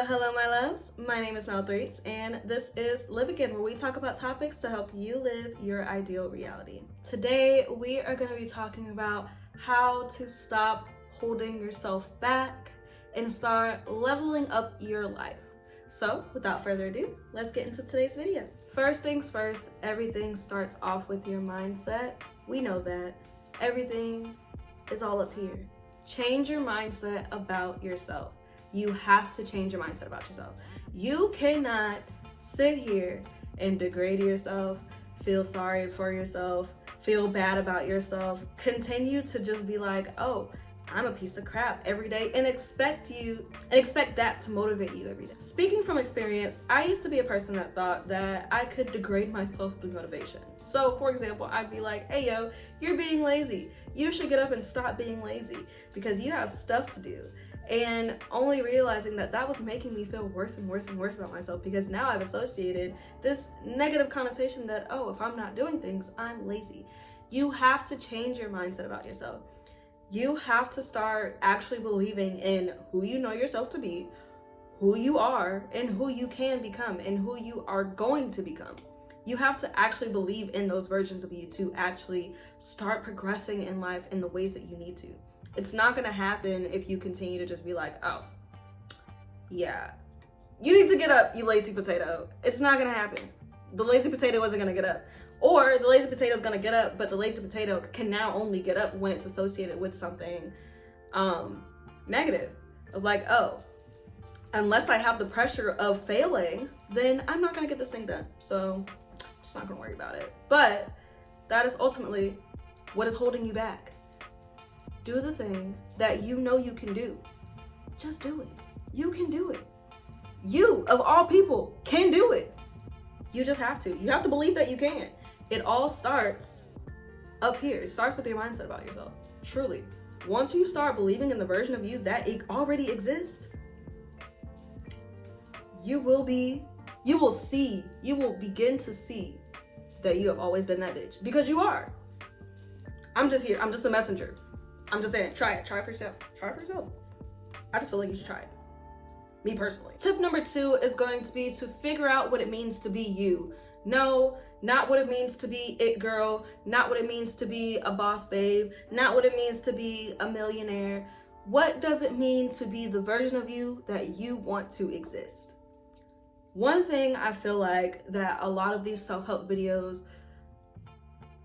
Hello my loves, my name is Mel Threats and this is Live Again, where we talk about topics to help you live your ideal reality. Today we are going to be talking about how to stop holding yourself back and start leveling up your life. So without further ado, let's get into today's video. First things first, everything starts off with your mindset. We know that everything is all up here. Change your mindset about yourself. You have to change your mindset about yourself. You cannot sit here and degrade yourself, feel sorry for yourself, feel bad about yourself, continue to just be like, oh, I'm a piece of crap every day, and expect that to motivate you every day. Speaking from experience, I used to be a person that thought that I could degrade myself through motivation. So for example, I'd be like, hey yo, you're being lazy. You should get up and stop being lazy because you have stuff to do. And only realizing that that was making me feel worse and worse and worse about myself, because now I've associated this negative connotation that, oh, if I'm not doing things, I'm lazy. You have to change your mindset about yourself. You have to start actually believing in who you know yourself to be, who you are, and who you can become, and who you are going to become. You have to actually believe in those versions of you to actually start progressing in life in the ways that you need to. It's not gonna happen if you continue to just be like, oh, yeah, you need to get up, you lazy potato. It's not gonna happen. The lazy potato isn't gonna get up. Or the lazy potato is gonna get up, but the lazy potato can now only get up when it's associated with something negative. Of like, oh, unless I have the pressure of failing, then I'm not gonna get this thing done. So just not gonna worry about it. But that is ultimately what is holding you back. Do the thing that you know you can do. Just do it. You can do it. You, of all people, can do it. You just have to. You have to believe that you can. It all starts up here. It starts with your mindset about yourself. Truly. Once you start believing in the version of you that it already exists, you will begin to see that you have always been that bitch. Because you are. I'm just here. I'm just a messenger. I'm just saying, try it. Try it for yourself. Try it for yourself. I just feel like you should try it. Me personally. Tip number 2 is going to be to figure out what it means to be you. No, not what it means to be it girl, not what it means to be a boss babe, not what it means to be a millionaire. What does it mean to be the version of you that you want to exist? One thing I feel like that a lot of these self-help videos,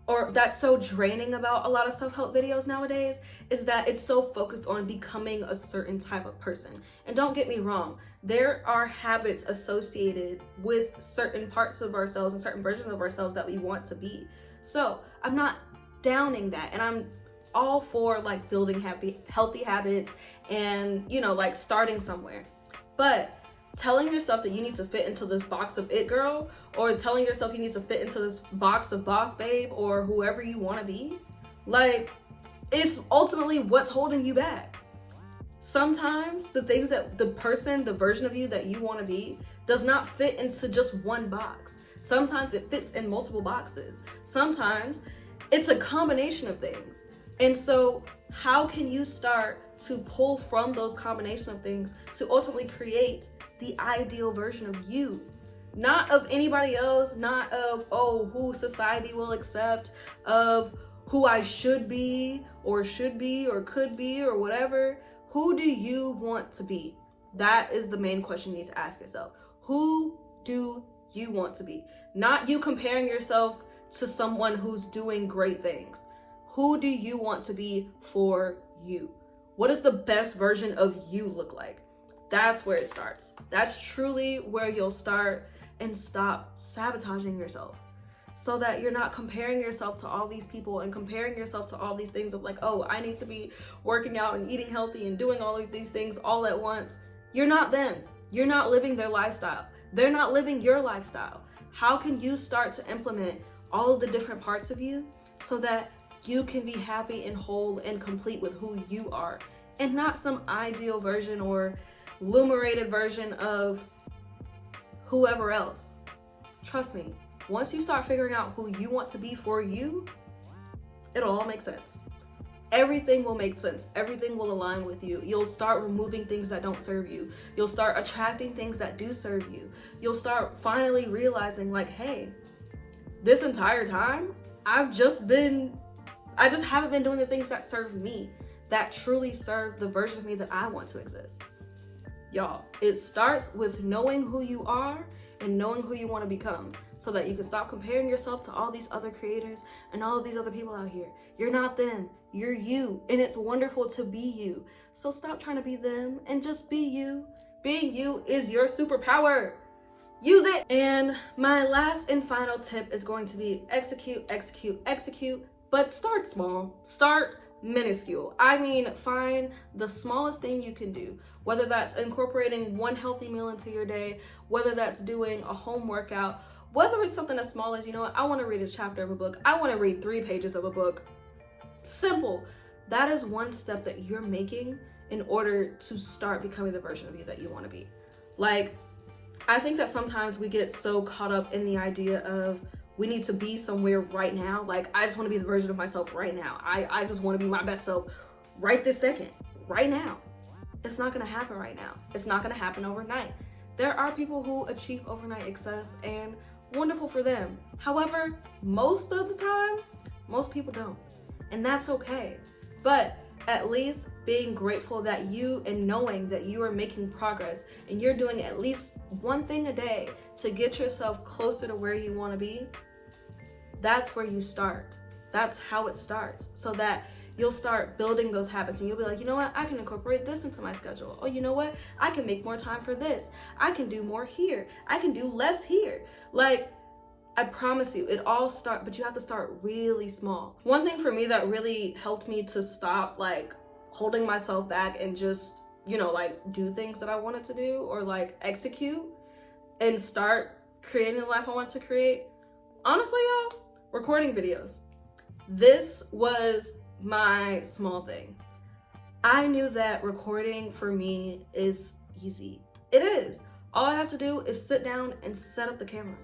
or that's so draining about a lot of self-help videos nowadays, is that it's so focused on becoming a certain type of person. And don't get me wrong, there are habits associated with certain parts of ourselves and certain versions of ourselves that we want to be. So I'm not downing that, and I'm all for like building healthy habits and, you know, like starting somewhere. But telling yourself that you need to fit into this box of it girl, or telling yourself you need to fit into this box of boss babe, or whoever you want to be, like, it's ultimately what's holding you back. Sometimes the things that the version of you that you want to be does not fit into just one box. Sometimes it fits in multiple boxes. Sometimes it's a combination of things. And so how can you start to pull from those combination of things to ultimately create the ideal version of you? Not of anybody else, not of, oh, who society will accept, of who I should be or could be or whatever. Who do you want to be? That is the main question you need to ask yourself. Who do you want to be? Not you comparing yourself to someone who's doing great things. Who do you want to be for you? What does the best version of you look like? That's where it starts. That's truly where you'll start and stop sabotaging yourself, so that you're not comparing yourself to all these people and comparing yourself to all these things of like, oh, I need to be working out and eating healthy and doing all of these things all at once. You're not them. You're not living their lifestyle. They're not living your lifestyle. How can you start to implement all of the different parts of you so that you can be happy and whole and complete with who you are, and not some ideal version or lumerated version of whoever else? Trust me, once you start figuring out who you want to be for you, it'll all make sense. everything will make sense. Everything will align with you. You'll start removing things that don't serve you. You'll start attracting things that do serve you. You'll start finally realizing like, hey, this entire time, I just haven't been doing the things that serve me, that truly serve the version of me that I want to exist. Y'all, it starts with knowing who you are and knowing who you want to become, so that you can stop comparing yourself to all these other creators and all of these other people out here. You're not them, you're you, and it's wonderful to be you. So stop trying to be them and just be you. Being you is your superpower. Use it. And my last and final tip is going to be execute, execute, execute, but start small. Start minuscule. I mean, find the smallest thing you can do, whether that's incorporating one healthy meal into your day, whether that's doing a home workout, whether it's something as small as, you know what, I want to read a chapter of a book, I want to read 3 pages of a book. Simple. That is one step that you're making in order to start becoming the version of you that you want to be. Like, I think that sometimes we get so caught up in the idea of we need to be somewhere right now. Like, I just want to be the version of myself right now. I just want to be my best self right this second, right now. It's not going to happen right now. It's not going to happen overnight. There are people who achieve overnight success, and wonderful for them. However, most of the time, most people don't. And that's okay. But at least being grateful that you, and knowing that you are making progress and you're doing at least one thing a day to get yourself closer to where you want to be, that's where you start. That's how it starts, so that you'll start building those habits and you'll be like, you know what, I can incorporate this into my schedule. Oh, you know what, I can make more time for this. I can do more here. I can do less here. Like, I promise you, it all starts, but you have to start really small. One thing for me that really helped me to stop like holding myself back and just, you know, like do things that I wanted to do, or like execute and start creating the life I want to create. Honestly, y'all, recording videos. This was my small thing. I knew that recording for me is easy. It is. All I have to do is sit down and set up the camera.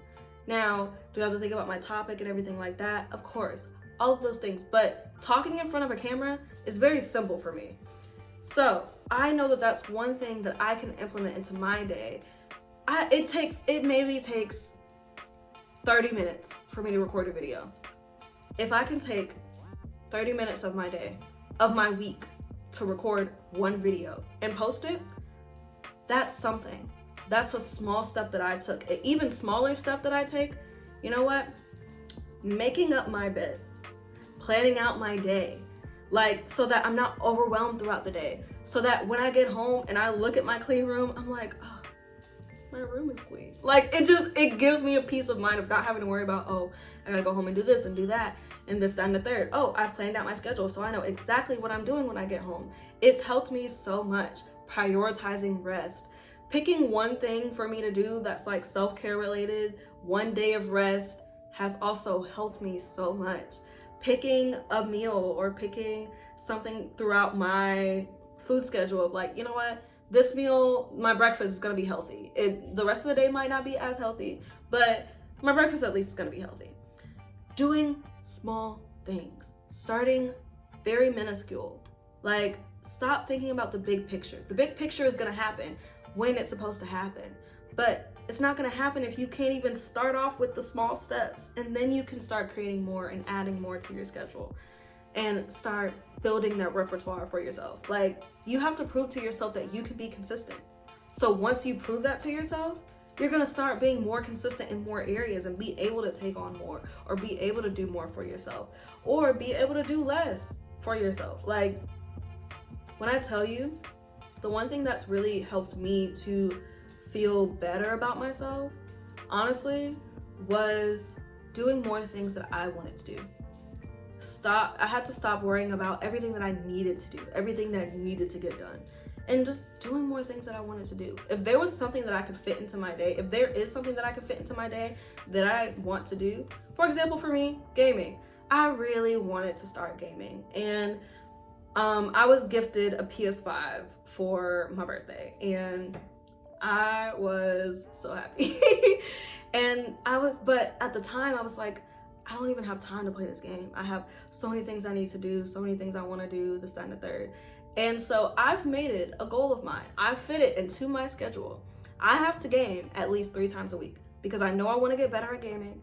Now, do I have to think about my topic and everything like that? Of course, all of those things. But talking in front of a camera is very simple for me. So I know that that's one thing that I can implement into my day. It maybe takes 30 minutes for me to record a video. If I can take 30 minutes of my day, of my week, to record one video and post it, that's something. That's a small step that I took. An even smaller step that I take, you know what? Making up my bed, planning out my day, like, so that I'm not overwhelmed throughout the day. So that when I get home and I look at my clean room, I'm like, oh, my room is clean. Like, it gives me a peace of mind of not having to worry about, oh, I gotta go home and do this and do that and this, that, and the third. Oh, I planned out my schedule, so I know exactly what I'm doing when I get home. It's helped me so much. Prioritizing rest. Picking one thing for me to do that's like self-care related, one day of rest, has also helped me so much. Picking a meal or picking something throughout my food schedule of like, you know what, this meal, my breakfast is gonna be healthy. The rest of the day might not be as healthy, but my breakfast at least is gonna be healthy. Doing small things, starting very minuscule. Like, stop thinking about the big picture. The big picture is gonna happen when it's supposed to happen, but it's not going to happen if you can't even start off with the small steps. And then you can start creating more and adding more to your schedule and start building that repertoire for yourself. Like, you have to prove to yourself that you can be consistent. So once you prove that to yourself, you're going to start being more consistent in more areas and be able to take on more, or be able to do more for yourself, or be able to do less for yourself. Like, when I tell you, the one thing that's really helped me to feel better about myself, honestly, was doing more things that I wanted to do. I had to stop worrying about everything that I needed to do, everything that needed to get done, and just doing more things that I wanted to do. If there was something that I could fit into my day, if there is something that I could fit into my day that I want to do, for example, for me, gaming. I really wanted to start gaming, and I was gifted a PS5 for my birthday, and I was so happy. But at the time I was like, I don't even have time to play this game. I have so many things I need to do, so many things I want to do, this, that, and the third. And so I've made it a goal of mine. I fit it into my schedule. I have to game at least 3 times a week because I know I want to get better at gaming.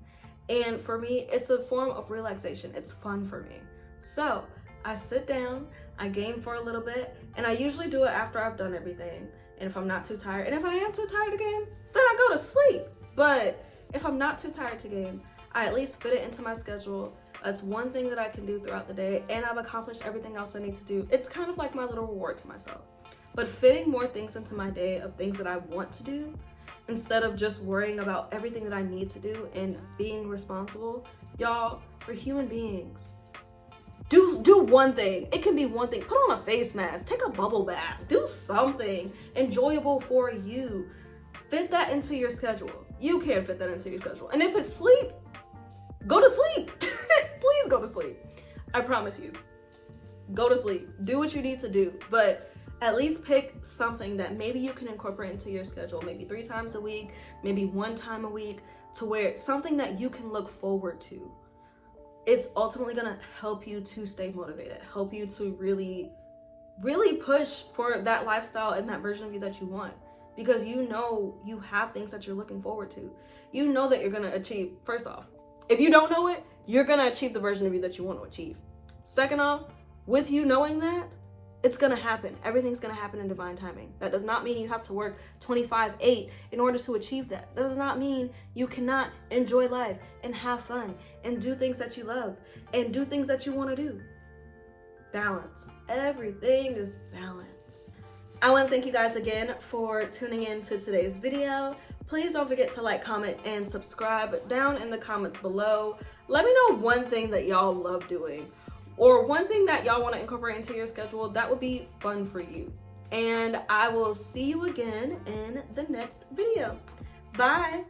And for me, it's a form of relaxation. It's fun for me. So I sit down, I game for a little bit, and I usually do it after I've done everything. And if I'm not too tired, and if I am too tired to game, then I go to sleep. But if I'm not too tired to game, I at least fit it into my schedule. That's one thing that I can do throughout the day, and I've accomplished everything else I need to do. It's kind of like my little reward to myself. But fitting more things into my day of things that I want to do, instead of just worrying about everything that I need to do and being responsible. Y'all, we're human beings. Do one thing. It can be one thing. Put on a face mask, take a bubble bath, do something enjoyable for you. Fit that into your schedule. You can fit that into your schedule. And if it's sleep, go to sleep. Please go to sleep. I promise you. Go to sleep. Do what you need to do. But at least pick something that maybe you can incorporate into your schedule, maybe 3 times a week, maybe 1 time a week, to where it's something that you can look forward to. It's ultimately gonna help you to stay motivated, help you to really, really push for that lifestyle and that version of you that you want. Because you know you have things that you're looking forward to. You know that you're gonna achieve, first off, if you don't know it, you're gonna achieve the version of you that you want to achieve. Second off, with you knowing that, it's gonna happen. Everything's gonna happen in divine timing. That does not mean you have to work 25/8 in order to achieve that. That does not mean you cannot enjoy life and have fun and do things that you love and do things that you wanna do. Balance. Everything is balance. I wanna thank you guys again for tuning in to today's video. Please don't forget to like, comment, and subscribe down in the comments below. Let me know one thing that y'all love doing, or one thing that y'all want to incorporate into your schedule that would be fun for you. And I will see you again in the next video. Bye.